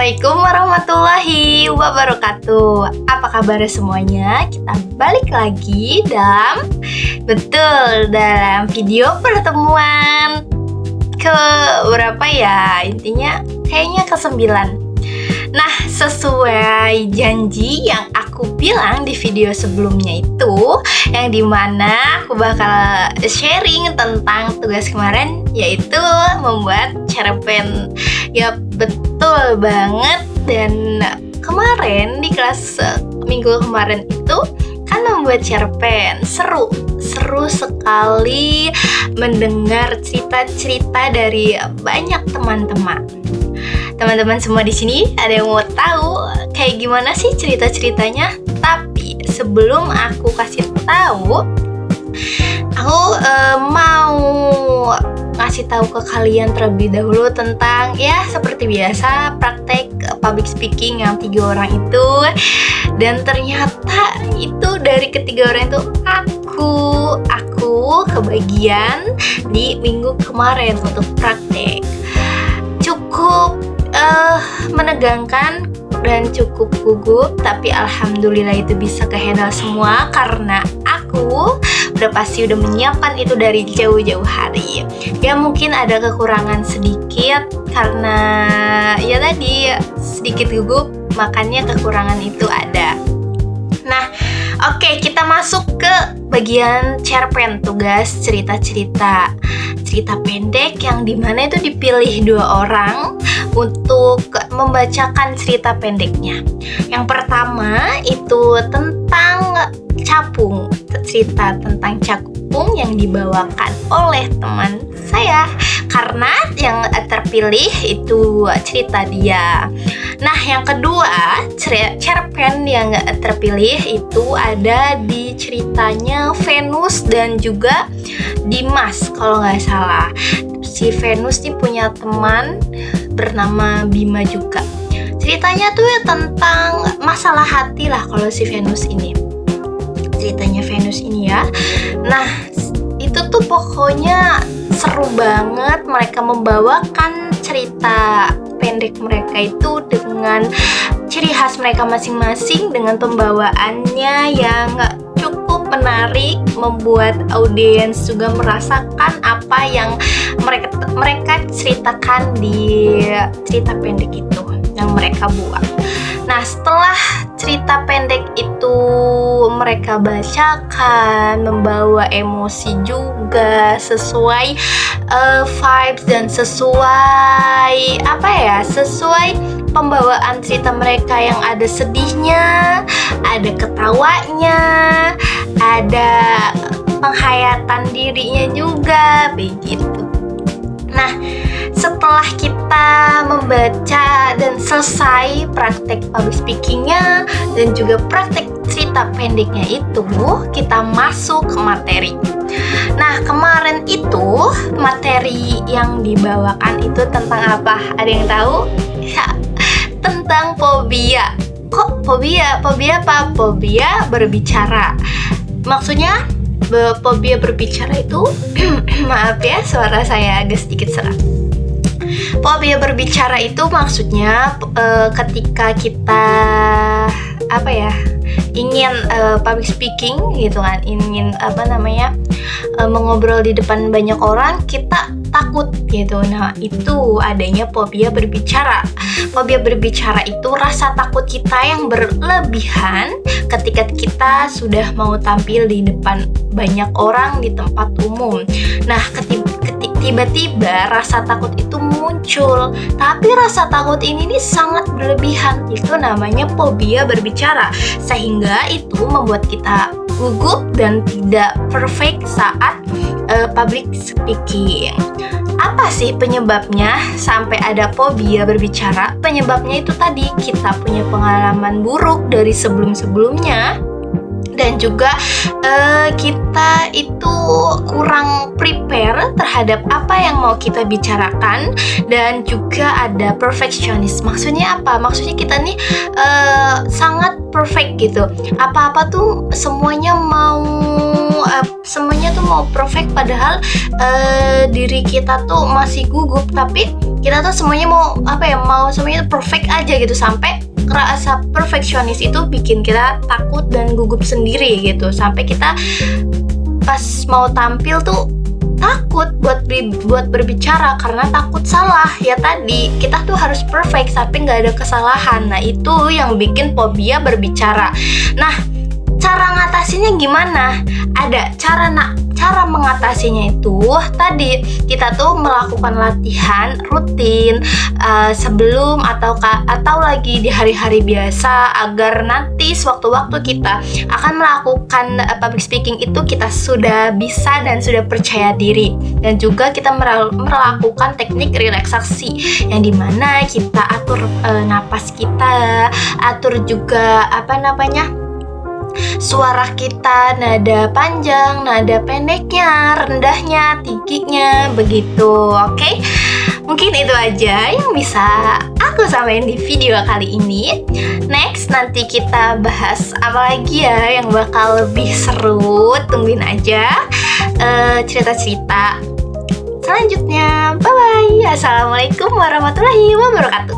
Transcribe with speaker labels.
Speaker 1: Assalamualaikum warahmatullahi wabarakatuh. Apa kabar semuanya? Kita balik lagi dalam video pertemuan ke berapa ya? Intinya kayaknya ke-9. Nah, sesuai janji yang aku bilang di video sebelumnya itu, yang dimana aku bakal sharing tentang tugas kemarin, yaitu membuat cerpen. Ya, betul banget. Dan kemarin di kelas minggu kemarin itu kan membuat cerpen. Seru sekali mendengar cerita-cerita dari banyak teman-teman semua di sini. Ada yang mau tahu kayak gimana sih cerita-ceritanya? Tapi sebelum aku kasih tahu, aku mau ngasih tahu ke kalian terlebih dahulu tentang, ya seperti biasa, praktek public speaking yang 3 orang itu. Dan ternyata itu dari ketiga orang itu aku kebagian di minggu kemarin untuk praktek. Cukup menegangkan dan cukup gugup, tapi alhamdulillah itu bisa kehandle semua karena aku pasti udah menyiapkan itu dari jauh-jauh hari. Ya mungkin ada kekurangan sedikit karena ya tadi sedikit gugup, makanya kekurangan itu ada. Nah, oke, kita masuk ke bagian cerpen, tugas cerita pendek yang dimana itu dipilih 2 orang untuk membacakan cerita pendeknya. Yang pertama itu tentang capung, cerita tentang capung yang dibawakan oleh teman saya, karena yang terpilih itu cerita dia. Nah, yang kedua, cerpen yang terpilih itu ada di ceritanya Venus dan juga Dimas kalau nggak salah. Si Venus nih punya teman bernama Bima juga. Ceritanya tuh ya tentang masalah hati lah kalau si Venus ini. Ceritanya Venus ini ya. Nah, itu tuh pokoknya seru banget. Mereka membawakan cerita pendek mereka itu dengan ciri khas mereka masing-masing, dengan pembawaannya yang cukup menarik, membuat audiens juga merasakan apa yang mereka ceritakan di cerita pendek itu yang mereka buat. Nah, setelah cerita pendek itu mereka bacakan, membawa emosi juga sesuai vibes dan sesuai sesuai pembawaan cerita mereka yang ada sedihnya, ada ketawanya, ada penghayatan dirinya juga, begitu. Nah, setelah kita membaca dan selesai praktek public speakingnya dan juga praktek cerita pendeknya itu, kita masuk ke materi. Nah, kemarin itu materi yang dibawakan itu tentang apa? Ada yang tahu? Ya, tentang fobia. Kok fobia? Fobia apa? Fobia berbicara. Maksudnya fobia berbicara itu maaf ya, suara saya agak sedikit serak. Fobia berbicara itu maksudnya ketika kita ingin public speaking gitu kan, ingin mengobrol di depan banyak orang, kita takut gitu. Nah, itu adanya fobia berbicara. Fobia berbicara itu rasa takut kita yang berlebihan ketika kita sudah mau tampil di depan banyak orang di tempat umum. Nah, tiba-tiba rasa takut itu muncul, tapi rasa takut ini sangat berlebihan. Itu namanya fobia berbicara, sehingga itu membuat kita gugup dan tidak perfect saat public speaking. Apa sih penyebabnya sampai ada fobia berbicara? Penyebabnya itu tadi, kita punya pengalaman buruk dari sebelum-sebelumnya, dan juga kita itu kurang prepare terhadap apa yang mau kita bicarakan, dan juga ada perfectionist. Maksudnya apa? Maksudnya kita nih sangat perfect gitu. Apa-apa tuh semuanya tuh mau perfect, padahal diri kita tuh masih gugup. Tapi kita tuh semuanya mau semuanya tuh perfect aja gitu, sampai rasa perfeksionis itu bikin kita takut dan gugup sendiri gitu, sampai kita pas mau tampil tuh takut buat berbicara karena takut salah. Ya tadi kita tuh harus perfect tapi nggak ada kesalahan. Nah itu yang bikin fobia berbicara. Nah, cara ngatasinnya gimana? Ada cara mengatasinya itu tadi kita tuh melakukan latihan rutin sebelum atau lagi di hari-hari biasa, agar nanti sewaktu-waktu kita akan melakukan public speaking itu kita sudah bisa dan sudah percaya diri. Dan juga kita melakukan teknik relaksasi yang dimana kita atur napas kita, atur juga suara kita, nada panjang, nada pendeknya, rendahnya, tingginya, begitu. Oke? Mungkin itu aja yang bisa aku sampaikan di video kali ini. Next, nanti kita bahas apa lagi ya yang bakal lebih seru. Tungguin aja cerita-cerita selanjutnya. Bye-bye. Assalamualaikum warahmatullahi wabarakatuh.